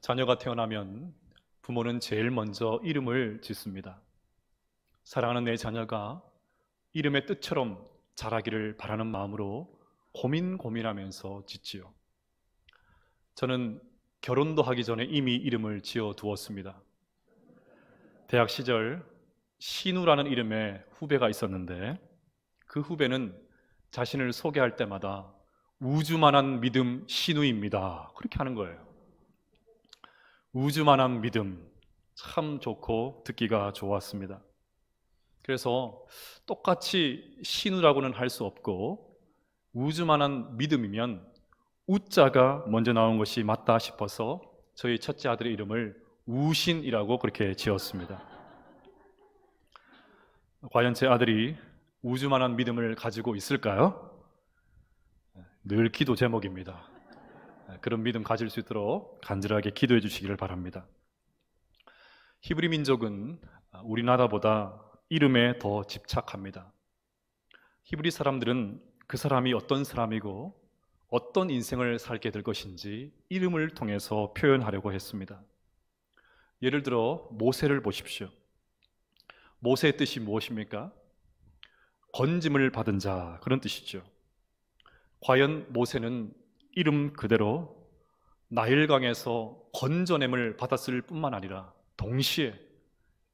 자녀가 태어나면 부모는 제일 먼저 이름을 짓습니다. 사랑하는 내 자녀가 이름의 뜻처럼 자라기를 바라는 마음으로 고민하면서 짓지요. 저는 결혼도 하기 전에 이미 이름을 지어 두었습니다. 대학 시절 신우라는 이름의 후배가 있었는데 그 후배는 자신을 소개할 때마다 우주만한 믿음 신우입니다. 그렇게 하는 거예요. 우주만한 믿음, 참 좋고 듣기가 좋았습니다. 그래서 똑같이 신우라고는 할 수 없고 우주만한 믿음이면 우자가 먼저 나온 것이 맞다 싶어서 저희 첫째 아들의 이름을 우신이라고 그렇게 지었습니다. 과연 제 아들이 우주만한 믿음을 가지고 있을까요? 늘 기도 제목입니다. 그런 믿음 가질 수 있도록 간절하게 기도해 주시기를 바랍니다. 히브리 민족은 우리나라보다 이름에 더 집착합니다. 히브리 사람들은 그 사람이 어떤 사람이고 어떤 인생을 살게 될 것인지 이름을 통해서 표현하려고 했습니다. 예를 들어 모세를 보십시오. 모세의 뜻이 무엇입니까? 건짐을 받은 자, 그런 뜻이죠. 과연 모세는 이름 그대로 나일강에서 건져냄을 받았을 뿐만 아니라 동시에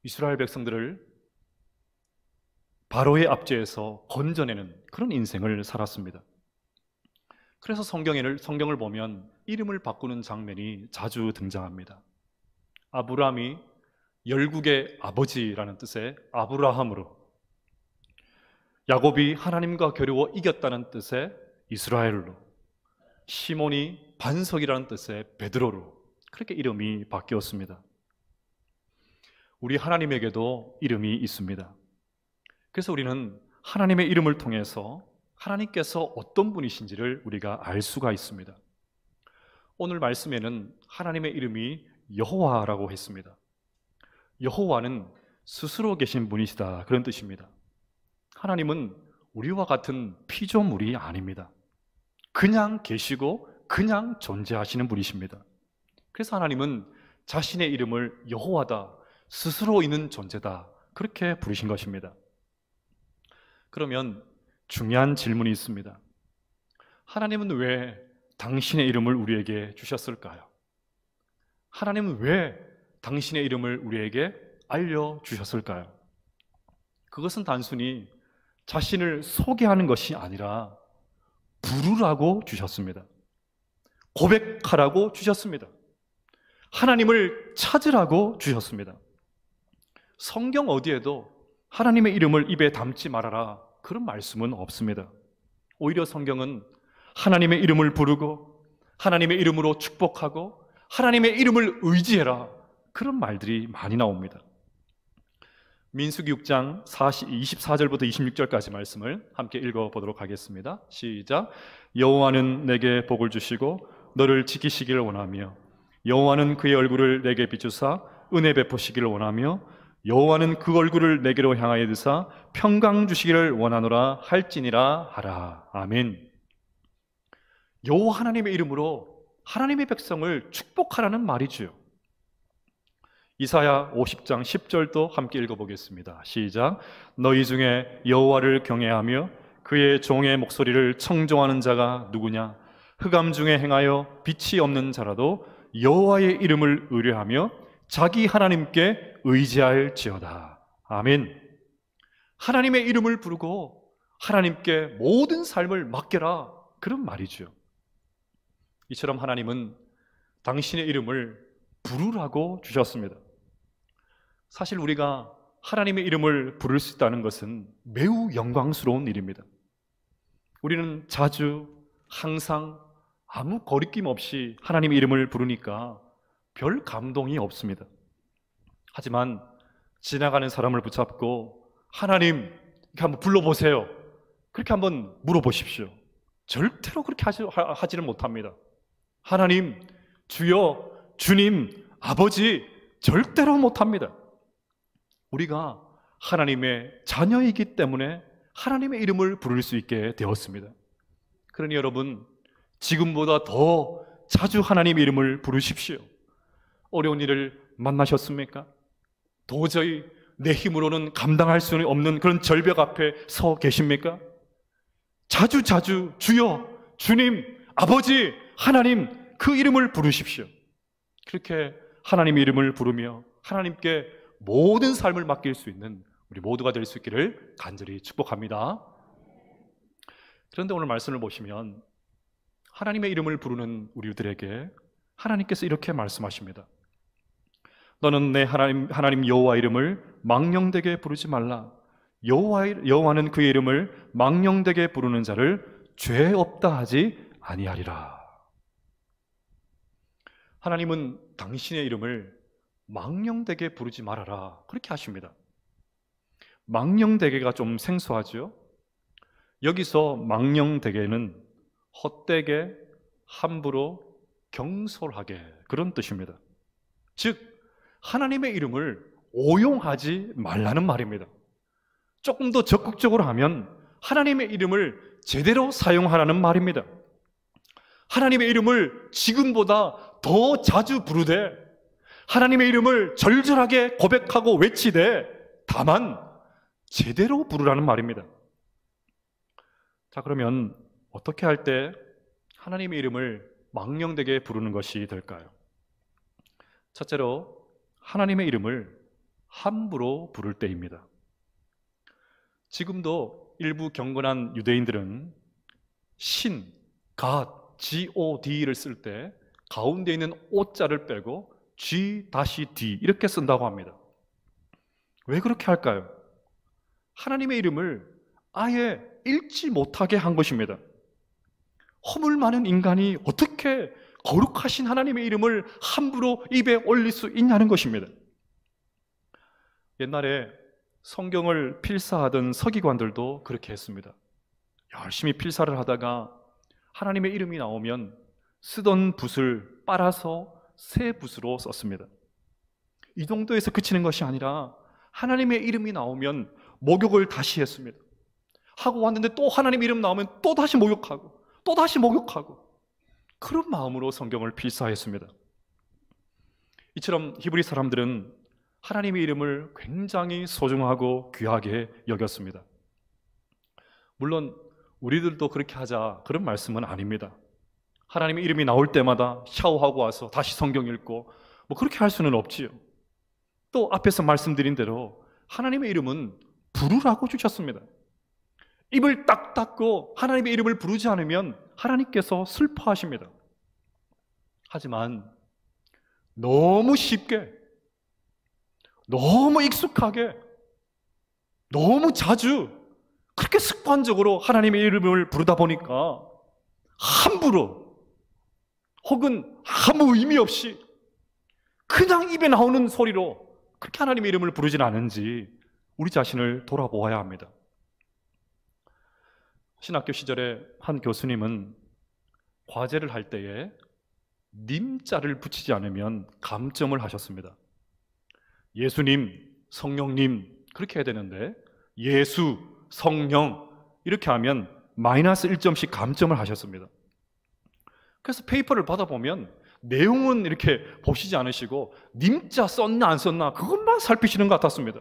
이스라엘 백성들을 바로의 압제에서 건져내는 그런 인생을 살았습니다. 그래서 성경을 보면 이름을 바꾸는 장면이 자주 등장합니다. 아브라함이 열국의 아버지라는 뜻의 아브라함으로, 야곱이 하나님과 겨루어 이겼다는 뜻의 이스라엘로, 시몬이 반석이라는 뜻의 베드로로 그렇게 이름이 바뀌었습니다. 우리 하나님에게도 이름이 있습니다. 그래서 우리는 하나님의 이름을 통해서 하나님께서 어떤 분이신지를 우리가 알 수가 있습니다. 오늘 말씀에는 하나님의 이름이 여호와라고 했습니다. 여호와는 스스로 계신 분이시다, 그런 뜻입니다. 하나님은 우리와 같은 피조물이 아닙니다. 그냥 계시고 그냥 존재하시는 분이십니다. 그래서 하나님은 자신의 이름을 여호와다, 스스로 있는 존재다, 그렇게 부르신 것입니다. 그러면 중요한 질문이 있습니다. 하나님은 왜 당신의 이름을 우리에게 주셨을까요? 하나님은 왜 당신의 이름을 우리에게 알려주셨을까요? 그것은 단순히 자신을 소개하는 것이 아니라 부르라고 주셨습니다. 고백하라고 주셨습니다. 하나님을 찾으라고 주셨습니다. 성경 어디에도 하나님의 이름을 입에 담지 말아라, 그런 말씀은 없습니다. 오히려 성경은 하나님의 이름을 부르고 하나님의 이름으로 축복하고 하나님의 이름을 의지해라, 그런 말들이 많이 나옵니다. 민수기 6장 24절부터 26절까지 말씀을 함께 읽어보도록 하겠습니다. 시작. 여호와는 내게 복을 주시고 너를 지키시기를 원하며 여호와는 그의 얼굴을 내게 비추사 은혜 베푸시기를 원하며 여호와는 그 얼굴을 내게로 향하여 드사 평강 주시기를 원하노라 할지니라 하라. 아멘. 여호와 하나님의 이름으로 하나님의 백성을 축복하라는 말이죠. 이사야 50장 10절도 함께 읽어보겠습니다. 시작. 너희 중에 여호와를 경외하며 그의 종의 목소리를 청종하는 자가 누구냐? 흑암 중에 행하여 빛이 없는 자라도 여호와의 이름을 의뢰하며 자기 하나님께 의지할지어다. 아멘. 하나님의 이름을 부르고 하나님께 모든 삶을 맡겨라, 그런 말이죠. 이처럼 하나님은 당신의 이름을 부르라고 주셨습니다. 사실 우리가 하나님의 이름을 부를 수 있다는 것은 매우 영광스러운 일입니다. 우리는 자주 항상 아무 거리낌 없이 하나님의 이름을 부르니까 별 감동이 없습니다. 하지만 지나가는 사람을 붙잡고 하나님, 이렇게 한번 불러보세요, 그렇게 한번 물어보십시오. 절대로 그렇게 하지를 못합니다. 하나님, 주여, 주님, 아버지, 절대로 못합니다. 우리가 하나님의 자녀이기 때문에 하나님의 이름을 부를 수 있게 되었습니다. 그러니 여러분, 지금보다 더 자주 하나님의 이름을 부르십시오. 어려운 일을 만나셨습니까? 도저히 내 힘으로는 감당할 수는 없는 그런 절벽 앞에 서 계십니까? 자주 주여, 주님, 아버지, 하나님 그 이름을 부르십시오. 그렇게 하나님의 이름을 부르며 하나님께 모든 삶을 맡길 수 있는 우리 모두가 될 수 있기를 간절히 축복합니다. 그런데 오늘 말씀을 보시면 하나님의 이름을 부르는 우리들에게 하나님께서 이렇게 말씀하십니다. 너는 내 하나님 여호와 이름을 망령되게 부르지 말라. 여호와는 그의 이름을 망령되게 부르는 자를 죄 없다 하지 아니하리라. 하나님은 당신의 이름을 망령되게 부르지 말아라 그렇게 하십니다. 망령되게가 좀 생소하죠? 여기서 망령되게는 헛되게, 함부로, 경솔하게 그런 뜻입니다. 즉 하나님의 이름을 오용하지 말라는 말입니다. 조금 더 적극적으로 하면 하나님의 이름을 제대로 사용하라는 말입니다. 하나님의 이름을 지금보다 더 자주 부르되 하나님의 이름을 절절하게 고백하고 외치되 다만 제대로 부르라는 말입니다. 자, 그러면 어떻게 할 때 하나님의 이름을 망령되게 부르는 것이 될까요? 첫째로 하나님의 이름을 함부로 부를 때입니다. 지금도 일부 경건한 유대인들은 신, God, G-O-D를 쓸 때 가운데 있는 O자를 빼고 G-D 이렇게 쓴다고 합니다. 왜 그렇게 할까요? 하나님의 이름을 아예 읽지 못하게 한 것입니다. 허물 많은 인간이 어떻게 거룩하신 하나님의 이름을 함부로 입에 올릴 수 있냐는 것입니다. 옛날에 성경을 필사하던 서기관들도 그렇게 했습니다. 열심히 필사를 하다가 하나님의 이름이 나오면 쓰던 붓을 빨아서 새 붓으로 썼습니다. 이 정도에서 그치는 것이 아니라 하나님의 이름이 나오면 목욕을 다시 했습니다. 하고 왔는데 또 하나님의 이름 나오면 또 다시 목욕하고 또 다시 목욕하고 그런 마음으로 성경을 필사했습니다. 이처럼 히브리 사람들은 하나님의 이름을 굉장히 소중하고 귀하게 여겼습니다. 물론 우리들도 그렇게 하자 그런 말씀은 아닙니다. 하나님의 이름이 나올 때마다 샤워하고 와서 다시 성경 읽고 뭐 그렇게 할 수는 없지요. 또 앞에서 말씀드린 대로 하나님의 이름은 부르라고 주셨습니다. 입을 딱 닫고 하나님의 이름을 부르지 않으면 하나님께서 슬퍼하십니다. 하지만 너무 쉽게, 너무 익숙하게, 너무 자주 그렇게 습관적으로 하나님의 이름을 부르다 보니까 함부로 혹은 아무 의미 없이 그냥 입에 나오는 소리로 그렇게 하나님의 이름을 부르진 않은지 우리 자신을 돌아보아야 합니다. 신학교 시절에 한 교수님은 과제를 할 때에 님자를 붙이지 않으면 감점을 하셨습니다. 예수님, 성령님 그렇게 해야 되는데 예수, 성령 이렇게 하면 마이너스 1점씩 감점을 하셨습니다. 그래서 페이퍼를 받아보면 내용은 이렇게 보시지 않으시고 님자 썼나 안 썼나 그것만 살피시는 것 같았습니다.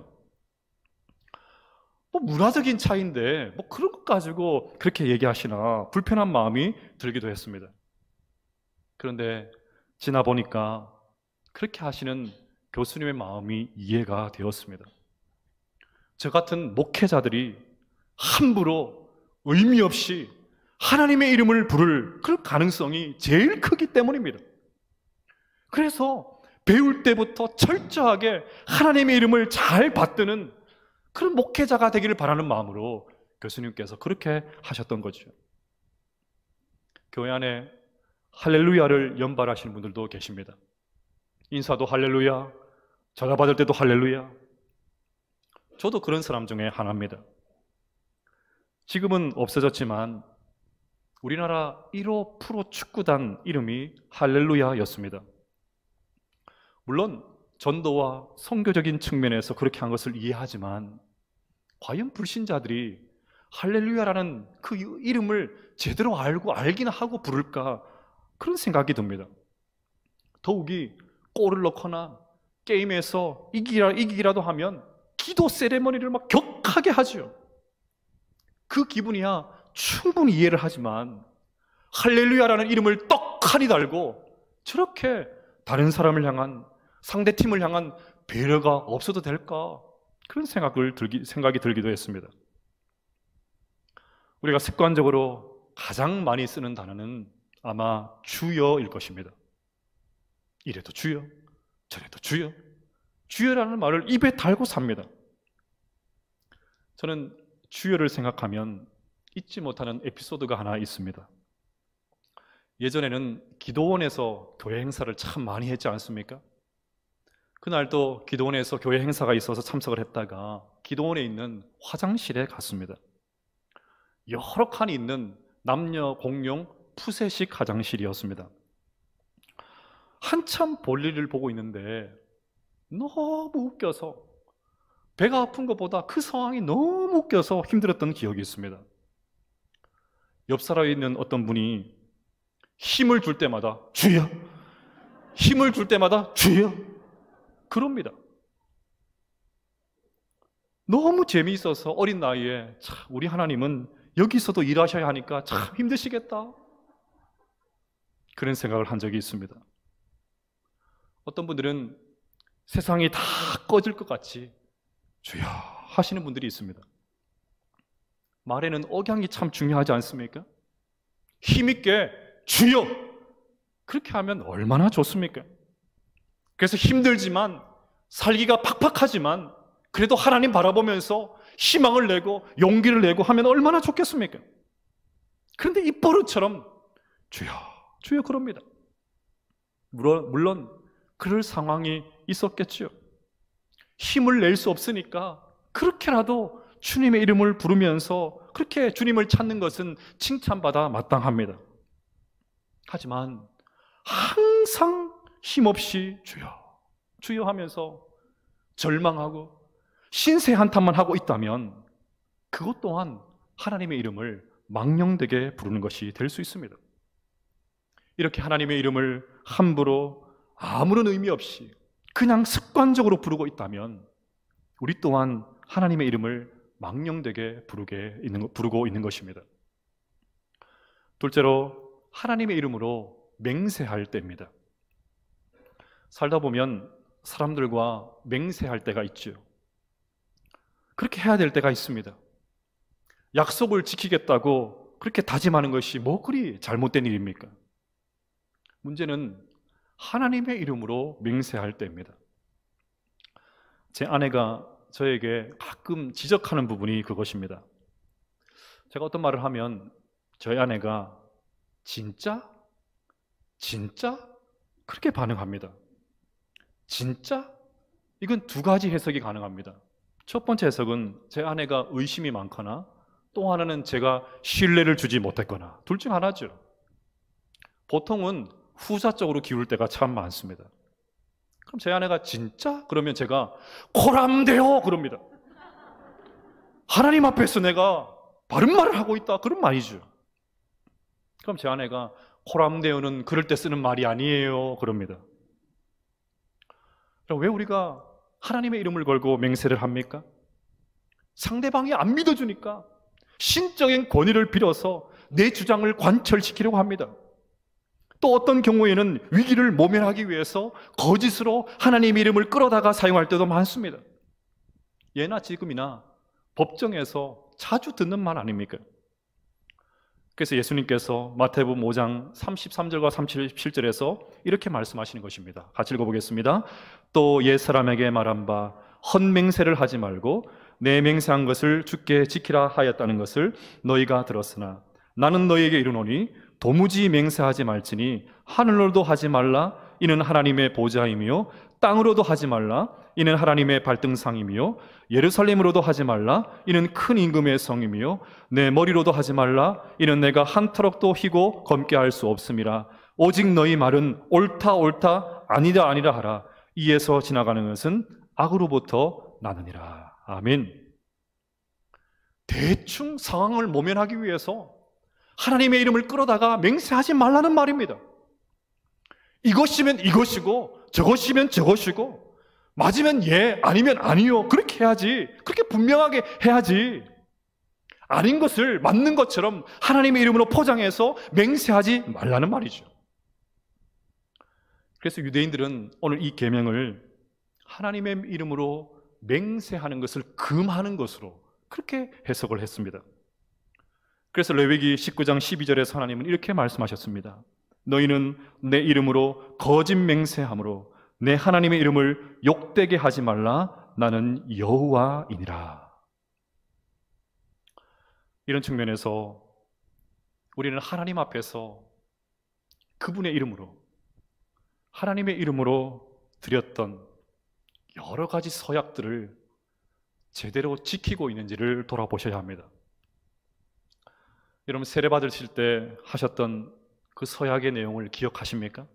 뭐 문화적인 차이인데 뭐 그런 것 가지고 그렇게 얘기하시나 불편한 마음이 들기도 했습니다. 그런데 지나 보니까 그렇게 하시는 교수님의 마음이 이해가 되었습니다. 저 같은 목회자들이 함부로 의미 없이 하나님의 이름을 부를 그럴 가능성이 제일 크기 때문입니다. 그래서 배울 때부터 철저하게 하나님의 이름을 잘 받드는 그런 목회자가 되기를 바라는 마음으로 교수님께서 그렇게 하셨던 거죠. 교회 안에 할렐루야를 연발하시는 분들도 계십니다. 인사도 할렐루야, 전화 받을 때도 할렐루야. 저도 그런 사람 중에 하나입니다. 지금은 없어졌지만 우리나라 1호 프로축구단 이름이 할렐루야였습니다. 물론 전도와 선교적인 측면에서 그렇게 한 것을 이해하지만 과연 불신자들이 할렐루야라는 그 이름을 제대로 알고 알긴 하고 부를까 그런 생각이 듭니다. 더욱이 골을 넣거나 게임에서 이기기라도 하면 기도 세레머니를 막 격하게 하죠. 그 기분이야 충분히 이해를 하지만 할렐루야라는 이름을 떡하니 달고 저렇게 다른 사람을 향한, 상대팀을 향한 배려가 없어도 될까? 그런 생각이 들기도 했습니다. 우리가 습관적으로 가장 많이 쓰는 단어는 아마 주여일 것입니다. 이래도 주여, 저래도 주여, 주여라는 말을 입에 달고 삽니다. 저는 주여를 생각하면 잊지 못하는 에피소드가 하나 있습니다. 예전에는 기도원에서 교회 행사를 참 많이 했지 않습니까? 그날도 기도원에서 교회 행사가 있어서 참석을 했다가 기도원에 있는 화장실에 갔습니다. 여러 칸이 있는 남녀 공용 푸세식 화장실이었습니다. 한참 볼일을 보고 있는데 너무 웃겨서, 배가 아픈 것보다 그 상황이 너무 웃겨서 힘들었던 기억이 있습니다. 옆 사람에 있는 어떤 분이 힘을 줄 때마다 주여, 힘을 줄 때마다 주여 그럽니다. 너무 재미있어서 어린 나이에 참 우리 하나님은 여기서도 일하셔야 하니까 참 힘드시겠다, 그런 생각을 한 적이 있습니다. 어떤 분들은 세상이 다 꺼질 것 같이 주여 하시는 분들이 있습니다. 말에는 억양이 참 중요하지 않습니까? 힘있게 주여 그렇게 하면 얼마나 좋습니까? 그래서 힘들지만 살기가 팍팍하지만 그래도 하나님 바라보면서 희망을 내고 용기를 내고 하면 얼마나 좋겠습니까? 그런데 이 버릇처럼 주여 주여 그럽니다. 물론 그럴 상황이 있었겠죠. 힘을 낼 수 없으니까 그렇게라도 주님의 이름을 부르면서 그렇게 주님을 찾는 것은 칭찬받아 마땅합니다. 하지만 항상 힘없이 주여 주여 하면서 절망하고 신세 한탄만 하고 있다면 그것 또한 하나님의 이름을 망령되게 부르는 것이 될 수 있습니다. 이렇게 하나님의 이름을 함부로 아무런 의미 없이 그냥 습관적으로 부르고 있다면 우리 또한 하나님의 이름을 망령되게 부르고 있는 것입니다. 둘째로 하나님의 이름으로 맹세할 때입니다. 살다 보면 사람들과 맹세할 때가 있죠. 그렇게 해야 될 때가 있습니다. 약속을 지키겠다고 그렇게 다짐하는 것이 뭐 그리 잘못된 일입니까? 문제는 하나님의 이름으로 맹세할 때입니다. 제 아내가 저에게 가끔 지적하는 부분이 그것입니다. 제가 어떤 말을 하면 저희 아내가 진짜? 진짜? 그렇게 반응합니다. 진짜? 이건 두 가지 해석이 가능합니다. 첫 번째 해석은 제 아내가 의심이 많거나 또 하나는 제가 신뢰를 주지 못했거나 둘 중 하나죠. 보통은 후자 쪽으로 기울 때가 참 많습니다. 그럼 제 아내가 진짜? 그러면 제가 코람데요 그럽니다. 하나님 앞에서 내가 바른 말을 하고 있다 그런 말이죠. 그럼 제 아내가 코람데요는 그럴 때 쓰는 말이 아니에요 그럽니다. 그럼 왜 우리가 하나님의 이름을 걸고 맹세를 합니까? 상대방이 안 믿어주니까 신적인 권위를 빌어서 내 주장을 관철시키려고 합니다. 또 어떤 경우에는 위기를 모면하기 위해서 거짓으로 하나님의 이름을 끌어다가 사용할 때도 많습니다. 예나 지금이나 법정에서 자주 듣는 말 아닙니까? 그래서 예수님께서 마태복음 5장 33절과 37절에서 이렇게 말씀하시는 것입니다. 같이 읽어보겠습니다. 또 옛사람에게 말한 바 헛맹세를 하지 말고 내 맹세한 것을 주께 지키라 하였다는 것을 너희가 들었으나 나는 너희에게 이르노니 도무지 맹세하지 말지니 하늘로도 하지 말라 이는 하나님의 보좌이며 땅으로도 하지 말라 이는 하나님의 발등상이며 예루살렘으로도 하지 말라 이는 큰 임금의 성이며 내 머리로도 하지 말라 이는 내가 한 터럭도 희고 검게 할 수 없음이라 오직 너희 말은 옳다 옳다 아니다 아니라 하라 이에서 지나가는 것은 악으로부터 나느니라. 아멘. 대충 상황을 모면하기 위해서 하나님의 이름을 끌어다가 맹세하지 말라는 말입니다. 이것이면 이것이고 저것이면 저것이고 맞으면 예, 아니면 아니요. 그렇게 해야지. 그렇게 분명하게 해야지. 아닌 것을 맞는 것처럼 하나님의 이름으로 포장해서 맹세하지 말라는 말이죠. 그래서 유대인들은 오늘 이 계명을 하나님의 이름으로 맹세하는 것을 금하는 것으로 그렇게 해석을 했습니다. 그래서 레위기 19장 12절에서 하나님은 이렇게 말씀하셨습니다. 너희는 내 이름으로 거짓 맹세함으로 내 하나님의 이름을 욕되게 하지 말라. 나는 여호와이니라. 이런 측면에서 우리는 하나님 앞에서 그분의 이름으로, 하나님의 이름으로 드렸던 여러 가지 서약들을 제대로 지키고 있는지를 돌아보셔야 합니다. 여러분, 세례 받으실 때 하셨던 그 서약의 내용을 기억하십니까?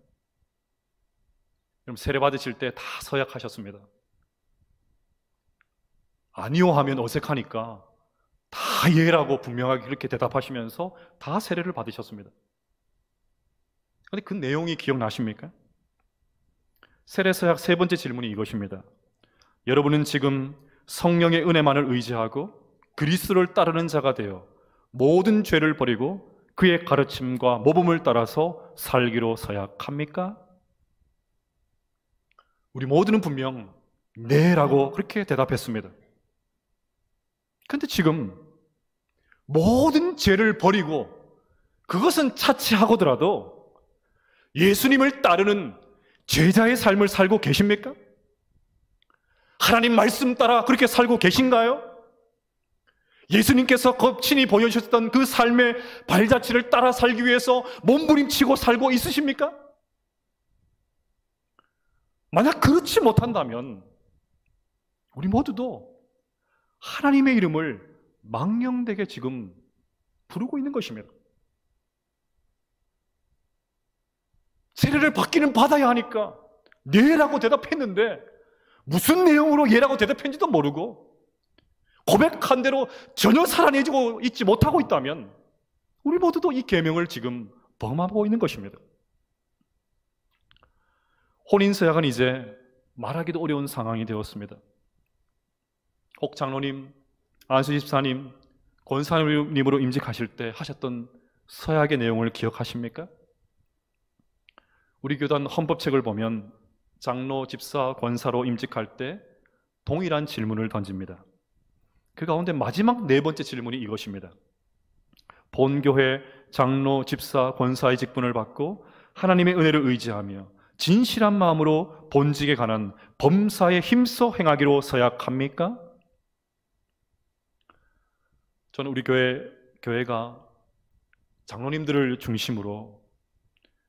여러분, 세례 받으실 때 다 서약하셨습니다. 아니요 하면 어색하니까 다 예라고 분명하게 그렇게 대답하시면서 다 세례를 받으셨습니다. 그런데 그 내용이 기억나십니까? 세례 서약 세 번째 질문이 이것입니다. 여러분은 지금 성령의 은혜만을 의지하고 그리스도를 따르는 자가 되어 모든 죄를 버리고 그의 가르침과 모범을 따라서 살기로 서약합니까? 우리 모두는 분명 네라고 그렇게 대답했습니다. 그런데 지금 모든 죄를 버리고 그것은 차치하고더라도 예수님을 따르는 제자의 삶을 살고 계십니까? 하나님 말씀 따라 그렇게 살고 계신가요? 예수님께서 거친히 보여주셨던 그 삶의 발자취를 따라 살기 위해서 몸부림치고 살고 있으십니까? 만약 그렇지 못한다면 우리 모두도 하나님의 이름을 망령되게 지금 부르고 있는 것입니다. 세례를 받기는 받아야 하니까 예라고 대답했는데 무슨 내용으로 예라고 대답했는지도 모르고 고백한 대로 전혀 살아내지고 있지 못하고 있다면 우리 모두도 이 계명을 지금 범하고 있는 것입니다. 혼인서약은 이제 말하기도 어려운 상황이 되었습니다. 혹 장로님, 안수집사님, 권사님으로 임직하실 때 하셨던 서약의 내용을 기억하십니까? 우리 교단 헌법책을 보면 장로, 집사, 권사로 임직할 때 동일한 질문을 던집니다. 그 가운데 마지막 네 번째 질문이 이것입니다. 본교회 장로, 집사, 권사의 직분을 받고 하나님의 은혜를 의지하며 진실한 마음으로 본직에 관한 범사에 힘써 행하기로 서약합니까? 저는 우리 교회가 장로님들을 중심으로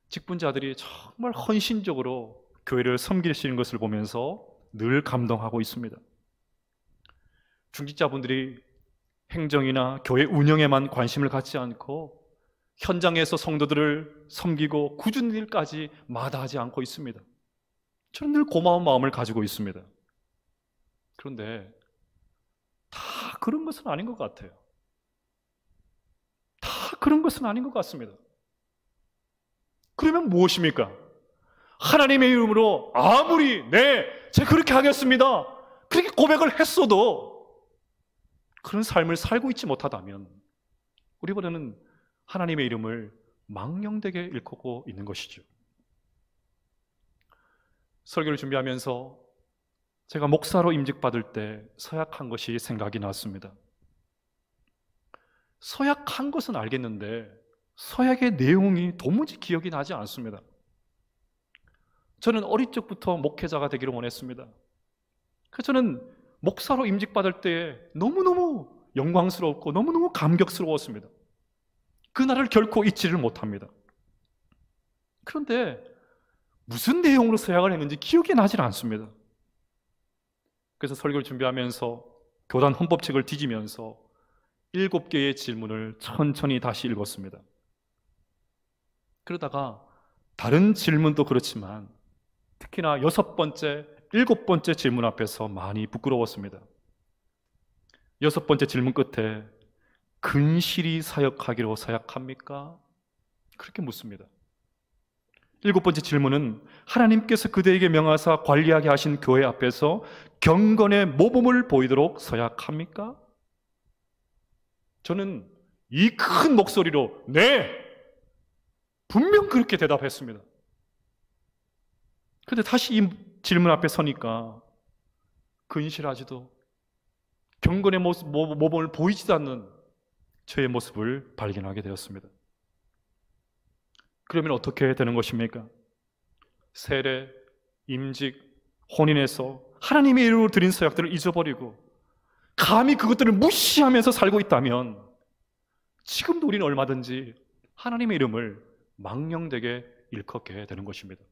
직분자들이 정말 헌신적으로 교회를 섬기시는 것을 보면서 늘 감동하고 있습니다. 중직자분들이 행정이나 교회 운영에만 관심을 갖지 않고 현장에서 성도들을 섬기고 굳은 일까지 마다하지 않고 있습니다. 저는 늘 고마운 마음을 가지고 있습니다. 그런데 다 그런 것은 아닌 것 같아요. 다 그런 것은 아닌 것 같습니다. 그러면 무엇입니까? 하나님의 이름으로 아무리 제가 그렇게 하겠습니다 그렇게 고백을 했어도 그런 삶을 살고 있지 못하다면 우리보다는 하나님의 이름을 망령되게 일컫고 있는 것이죠. 설교를 준비하면서 제가 목사로 임직받을 때 서약한 것이 생각이 났습니다. 서약한 것은 알겠는데 서약의 내용이 도무지 기억이 나지 않습니다. 저는 어릴 적부터 목회자가 되기를 원했습니다. 그래서 저는 목사로 임직받을 때 너무너무 영광스럽고 너무너무 감격스러웠습니다. 그날을 결코 잊지를 못합니다. 그런데 무슨 내용으로 서약을 했는지 기억이 나질 않습니다. 그래서 설교를 준비하면서 교단 헌법책을 뒤지면서 7개의 질문을 천천히 다시 읽었습니다. 그러다가 다른 질문도 그렇지만 특히나 6번째, 7번째 질문 앞에서 많이 부끄러웠습니다. 6번째 질문 끝에 근실히 사역하기로 서약합니까? 그렇게 묻습니다. 7번째 질문은 하나님께서 그대에게 명하사 관리하게 하신 교회 앞에서 경건의 모범을 보이도록 서약합니까? 저는 이 큰 목소리로 네! 분명 그렇게 대답했습니다. 그런데 다시 이 질문 앞에 서니까 근실하지도 경건의 모범을 보이지도 않는 저의 모습을 발견하게 되었습니다. 그러면 어떻게 되는 것입니까? 세례, 임직, 혼인에서 하나님의 이름으로 드린 서약들을 잊어버리고 감히 그것들을 무시하면서 살고 있다면 지금도 우리는 얼마든지 하나님의 이름을 망령되게 일컫게 되는 것입니다.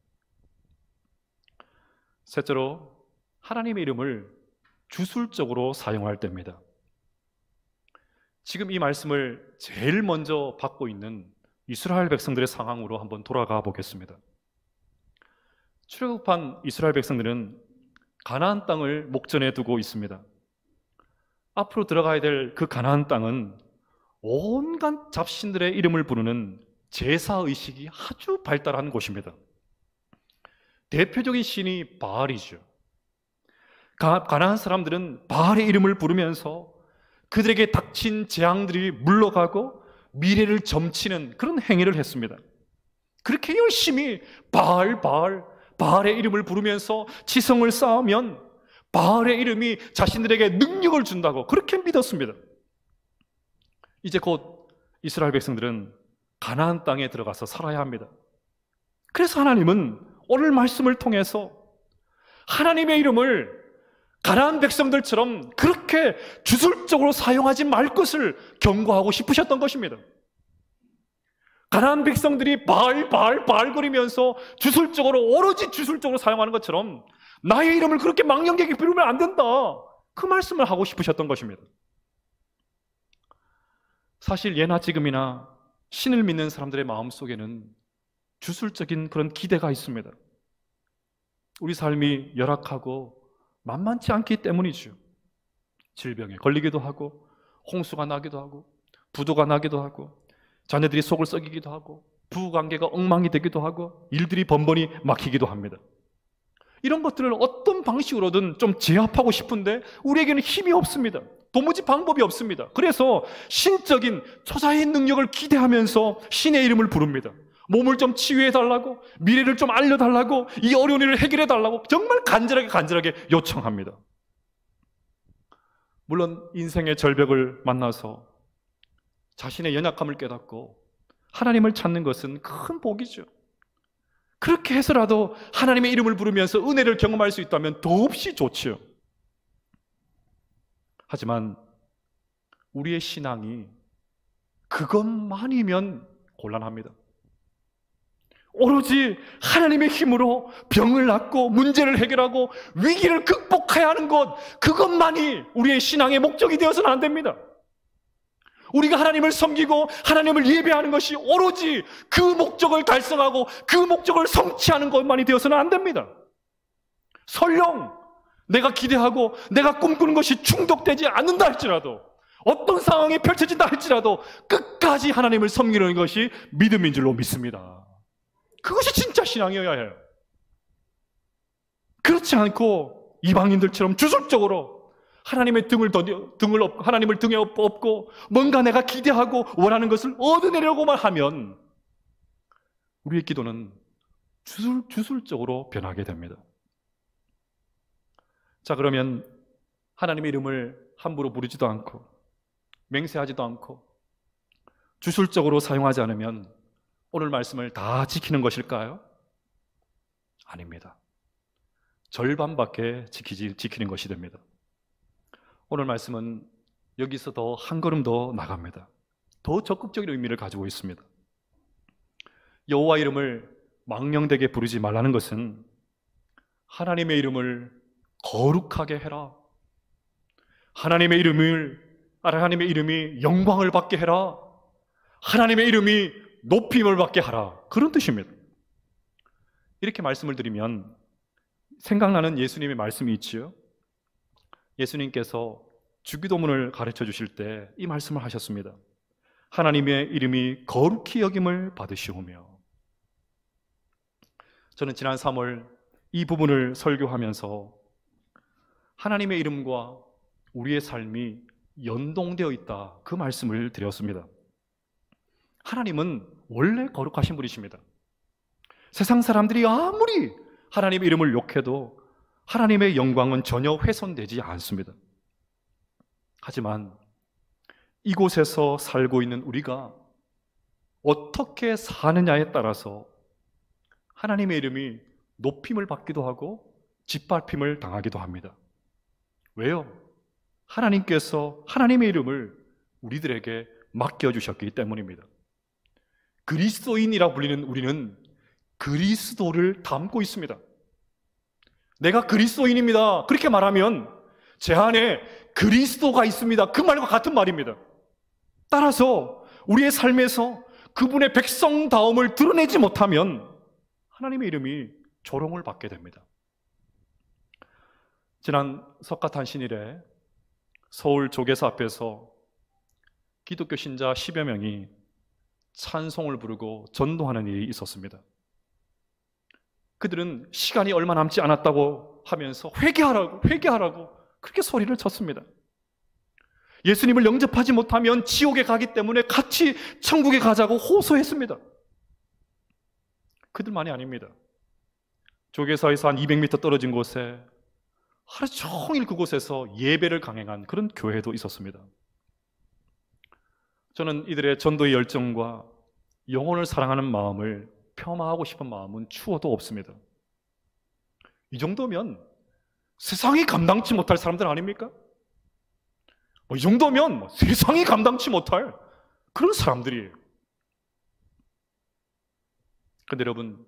셋째로, 하나님의 이름을 주술적으로 사용할 때입니다. 지금 이 말씀을 제일 먼저 받고 있는 이스라엘 백성들의 상황으로 한번 돌아가 보겠습니다. 출애굽한 이스라엘 백성들은 가나안 땅을 목전에 두고 있습니다. 앞으로 들어가야 될 그 가나안 땅은 온갖 잡신들의 이름을 부르는 제사의식이 아주 발달한 곳입니다. 대표적인 신이 바알이죠. 가나안 사람들은 바알의 이름을 부르면서 그들에게 닥친 재앙들이 물러가고 미래를 점치는 그런 행위를 했습니다. 그렇게 열심히 바알의 이름을 부르면서 지성을 쌓으면 바알의 이름이 자신들에게 능력을 준다고 그렇게 믿었습니다. 이제 곧 이스라엘 백성들은 가나안 땅에 들어가서 살아야 합니다. 그래서 하나님은 오늘 말씀을 통해서 하나님의 이름을 가나안 백성들처럼 그렇게 주술적으로 사용하지 말 것을 경고하고 싶으셨던 것입니다. 가나안 백성들이 바알거리면서 주술적으로, 오로지 주술적으로 사용하는 것처럼 나의 이름을 그렇게 망령되게 부르면 안 된다, 그 말씀을 하고 싶으셨던 것입니다. 사실 예나 지금이나 신을 믿는 사람들의 마음속에는 주술적인 그런 기대가 있습니다. 우리 삶이 열악하고 만만치 않기 때문이죠. 질병에 걸리기도 하고, 홍수가 나기도 하고, 부도가 나기도 하고, 자녀들이 속을 썩이기도 하고, 부부관계가 엉망이 되기도 하고, 일들이 번번이 막히기도 합니다. 이런 것들을 어떤 방식으로든 좀 제압하고 싶은데 우리에게는 힘이 없습니다. 도무지 방법이 없습니다. 그래서 신적인 초자의 능력을 기대하면서 신의 이름을 부릅니다. 몸을 좀 치유해달라고, 미래를 좀 알려달라고, 이 어려운 일을 해결해달라고 정말 간절하게 요청합니다. 물론 인생의 절벽을 만나서 자신의 연약함을 깨닫고 하나님을 찾는 것은 큰 복이죠. 그렇게 해서라도 하나님의 이름을 부르면서 은혜를 경험할 수 있다면 더없이 좋지요. 하지만 우리의 신앙이 그것만이면 곤란합니다. 오로지 하나님의 힘으로 병을 낫고 문제를 해결하고 위기를 극복해야 하는 것, 그것만이 우리의 신앙의 목적이 되어서는 안 됩니다. 우리가 하나님을 섬기고 하나님을 예배하는 것이 오로지 그 목적을 달성하고 그 목적을 성취하는 것만이 되어서는 안 됩니다. 설령 내가 기대하고 내가 꿈꾸는 것이 충족되지 않는다 할지라도, 어떤 상황이 펼쳐진다 할지라도 끝까지 하나님을 섬기는 것이 믿음인 줄로 믿습니다. 그것이 진짜 신앙이어야 해요. 그렇지 않고 이방인들처럼 주술적으로 하나님의 하나님을 등에 업고 뭔가 내가 기대하고 원하는 것을 얻어내려고만 하면 우리의 기도는 주술적으로 변하게 됩니다. 자, 그러면 하나님의 이름을 함부로 부르지도 않고 맹세하지도 않고 주술적으로 사용하지 않으면 오늘 말씀을 다 지키는 것일까요? 아닙니다. 절반밖에 지키는 것이 됩니다. 오늘 말씀은 여기서 더 한 걸음 더 나갑니다. 더 적극적인 의미를 가지고 있습니다. 여호와 이름을 망령되게 부르지 말라는 것은 하나님의 이름을 거룩하게 해라, 하나님의 이름이 영광을 받게 해라, 하나님의 이름이 높임을 받게 하라, 그런 뜻입니다. 이렇게 말씀을 드리면 생각나는 예수님의 말씀이 있지요. 예수님께서 주기도문을 가르쳐 주실 때 이 말씀을 하셨습니다. 하나님의 이름이 거룩히 여김을 받으시오며. 저는 지난 3월 이 부분을 설교하면서 하나님의 이름과 우리의 삶이 연동되어 있다, 그 말씀을 드렸습니다. 하나님은 원래 거룩하신 분이십니다. 세상 사람들이 아무리 하나님의 이름을 욕해도 하나님의 영광은 전혀 훼손되지 않습니다. 하지만 이곳에서 살고 있는 우리가 어떻게 사느냐에 따라서 하나님의 이름이 높임을 받기도 하고 짓밟힘을 당하기도 합니다. 왜요? 하나님께서 하나님의 이름을 우리들에게 맡겨주셨기 때문입니다. 그리스도인이라고 불리는 우리는 그리스도를 담고 있습니다. 내가 그리스도인입니다, 그렇게 말하면 제 안에 그리스도가 있습니다, 그 말과 같은 말입니다. 따라서 우리의 삶에서 그분의 백성다움을 드러내지 못하면 하나님의 이름이 조롱을 받게 됩니다. 지난 석가탄신일에 서울 조계사 앞에서 기독교 신자 10여 명이 찬송을 부르고 전도하는 일이 있었습니다. 그들은 시간이 얼마 남지 않았다고 하면서 회개하라고 그렇게 소리를 쳤습니다. 예수님을 영접하지 못하면 지옥에 가기 때문에 같이 천국에 가자고 호소했습니다. 그들만이 아닙니다. 조계사에서 한 200m 떨어진 곳에 하루 종일 그곳에서 예배를 강행한 그런 교회도 있었습니다. 저는 이들의 전도의 열정과 영혼을 사랑하는 마음을 폄하하고 싶은 마음은 추워도 없습니다. 이 정도면 세상이 감당치 못할 사람들 아닙니까? 이 정도면 세상이 감당치 못할 그런 사람들이에요. 그런데 여러분,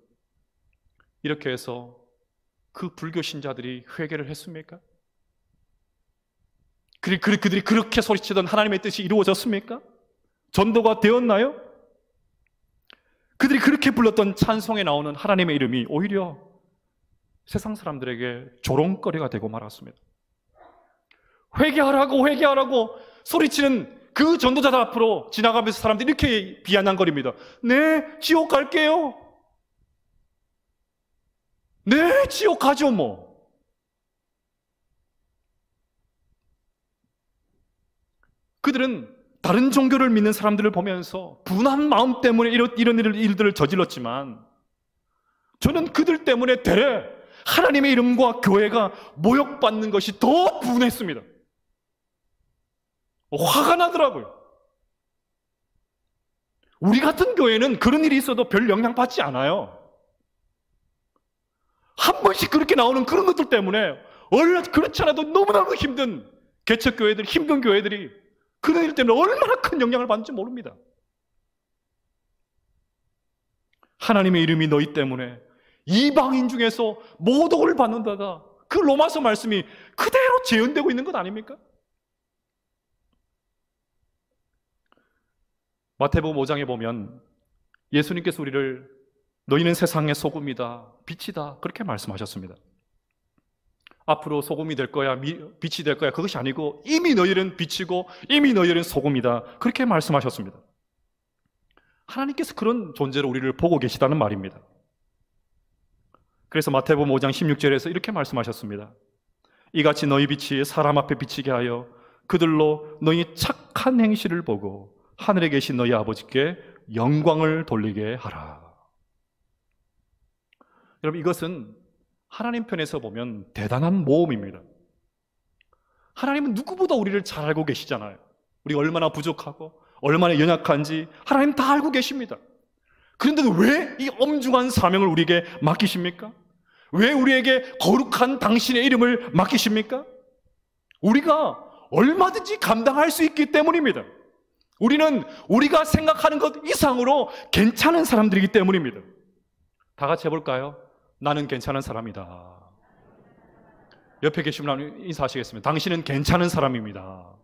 이렇게 해서 그 불교 신자들이 회개를 했습니까? 그들이 그렇게 소리치던 하나님의 뜻이 이루어졌습니까? 전도가 되었나요? 그들이 그렇게 불렀던 찬송에 나오는 하나님의 이름이 오히려 세상 사람들에게 조롱거리가 되고 말았습니다. 회개하라고 소리치는 그 전도자들 앞으로 지나가면서 사람들이 이렇게 비아냥거립니다. 네, 지옥 갈게요. 네, 지옥 가죠 뭐. 그들은 다른 종교를 믿는 사람들을 보면서 분한 마음 때문에 이런 일들을 저질렀지만, 저는 그들 때문에 되레 하나님의 이름과 교회가 모욕받는 것이 더 분했습니다. 화가 나더라고요. 우리 같은 교회는 그런 일이 있어도 별 영향받지 않아요. 한 번씩 그렇게 나오는 그런 것들 때문에 그렇지 않아도 너무나도 힘든 개척교회들, 힘든 교회들이 그런 일 때문에 얼마나 큰 영향을 받는지 모릅니다. 하나님의 이름이 너희 때문에 이방인 중에서 모독을 받는다가 그 로마서 말씀이 그대로 재현되고 있는 것 아닙니까? 마태복음 5장에 보면 예수님께서 우리를 너희는 세상의 소금이다, 빛이다, 그렇게 말씀하셨습니다. 앞으로 소금이 될 거야, 빛이 될 거야, 그것이 아니고 이미 너희는 빛이고 이미 너희는 소금이다, 그렇게 말씀하셨습니다. 하나님께서 그런 존재로 우리를 보고 계시다는 말입니다. 그래서 마태복음 5장 16절에서 이렇게 말씀하셨습니다. 이같이 너희 빛이 사람 앞에 비치게 하여 그들로 너희 착한 행실을 보고 하늘에 계신 너희 아버지께 영광을 돌리게 하라. 여러분, 이것은 하나님 편에서 보면 대단한 모험입니다. 하나님은 누구보다 우리를 잘 알고 계시잖아요. 우리가 얼마나 부족하고 얼마나 연약한지 하나님 다 알고 계십니다. 그런데도 왜 이 엄중한 사명을 우리에게 맡기십니까? 왜 우리에게 거룩한 당신의 이름을 맡기십니까? 우리가 얼마든지 감당할 수 있기 때문입니다. 우리는 우리가 생각하는 것 이상으로 괜찮은 사람들이기 때문입니다. 다 같이 해볼까요? 나는 괜찮은 사람이다. 옆에 계신 분 인사하시겠습니다. 당신은 괜찮은 사람입니다.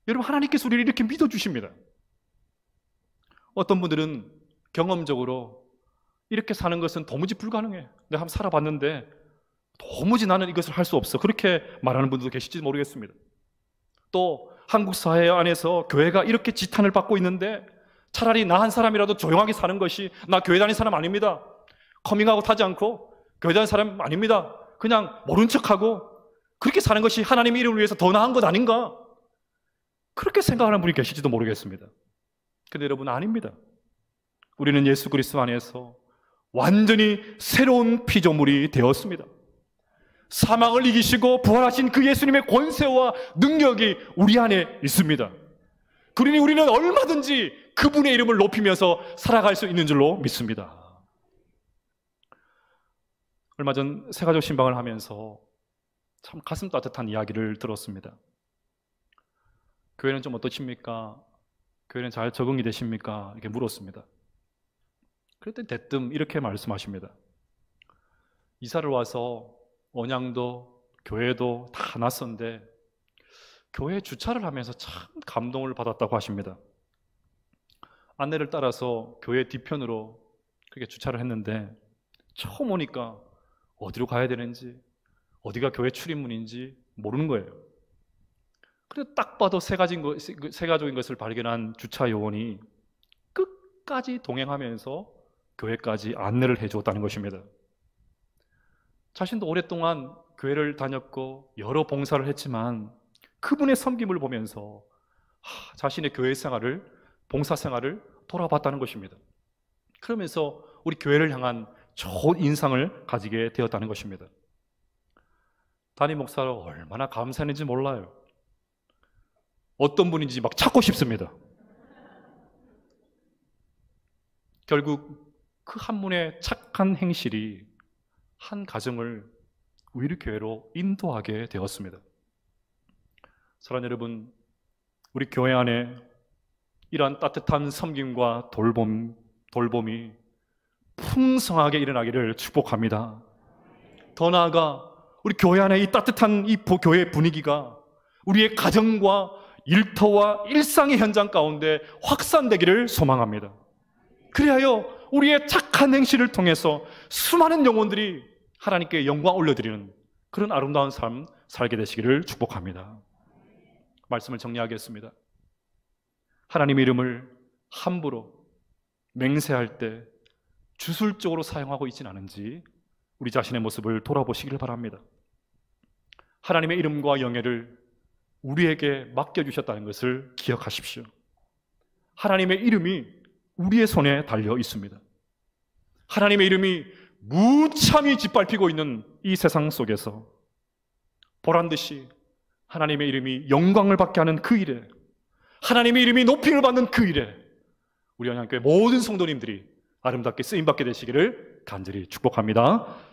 여러분, 하나님께서 우리를 이렇게 믿어주십니다. 어떤 분들은 경험적으로 이렇게 사는 것은 도무지 불가능해, 내가 한번 살아봤는데 도무지 나는 이것을 할 수 없어, 그렇게 말하는 분들도 계실지 모르겠습니다. 또 한국 사회 안에서 교회가 이렇게 지탄을 받고 있는데 차라리 나 한 사람이라도 조용하게 사는 것이, 나 교회 다니는 사람 아닙니다, 커밍아웃 하지 않고 교회 다니는 사람 아닙니다, 그냥 모른 척하고 그렇게 사는 것이 하나님의 이름을 위해서 더 나은 것 아닌가, 그렇게 생각하는 분이 계실지도 모르겠습니다. 근데 여러분, 아닙니다. 우리는 예수 그리스도 안에서 완전히 새로운 피조물이 되었습니다. 사망을 이기시고 부활하신 그 예수님의 권세와 능력이 우리 안에 있습니다. 그러니 우리는 얼마든지 그분의 이름을 높이면서 살아갈 수 있는 줄로 믿습니다. 얼마 전 새가족 신방을 하면서 참 가슴 따뜻한 이야기를 들었습니다. 교회는 좀 어떠십니까? 교회는 잘 적응이 되십니까? 이렇게 물었습니다. 그랬더니 대뜸 이렇게 말씀하십니다. 이사를 와서 언양도 교회도 다 낯선데 교회에 주차를 하면서 참 감동을 받았다고 하십니다. 안내를 따라서 교회 뒤편으로 그렇게 주차를 했는데 처음 오니까 어디로 가야 되는지, 어디가 교회 출입문인지 모르는 거예요. 그래서 딱 봐도 새 가족인 것을 발견한 주차 요원이 끝까지 동행하면서 교회까지 안내를 해주었다는 것입니다. 자신도 오랫동안 교회를 다녔고 여러 봉사를 했지만 그분의 섬김을 보면서 자신의 교회 생활을, 봉사 생활을 돌아봤다는 것입니다. 그러면서 우리 교회를 향한 좋은 인상을 가지게 되었다는 것입니다. 담임 목사로 얼마나 감사했는지 몰라요. 어떤 분인지 막 찾고 싶습니다. 결국 그 한 분의 착한 행실이 한 가정을 우리 교회로 인도하게 되었습니다. 사랑하는 여러분, 우리 교회 안에 이러한 따뜻한 섬김과 돌봄이 풍성하게 일어나기를 축복합니다. 더 나아가 우리 교회 안에 이 따뜻한 이 교회 분위기가 우리의 가정과 일터와 일상의 현장 가운데 확산되기를 소망합니다. 그리하여 우리의 착한 행실을 통해서 수많은 영혼들이 하나님께 영광 올려드리는 그런 아름다운 삶 살게 되시기를 축복합니다. 말씀을 정리하겠습니다. 하나님의 이름을 함부로 맹세할 때 주술적으로 사용하고 있지는 않은지 우리 자신의 모습을 돌아보시길 바랍니다. 하나님의 이름과 영예를 우리에게 맡겨주셨다는 것을 기억하십시오. 하나님의 이름이 우리의 손에 달려 있습니다. 하나님의 이름이 무참히 짓밟히고 있는 이 세상 속에서 보란듯이 하나님의 이름이 영광을 받게 하는 그 일에, 하나님의 이름이 높임을 받는 그 일에 우리 언양교회 모든 성도님들이 아름답게 쓰임받게 되시기를 간절히 축복합니다.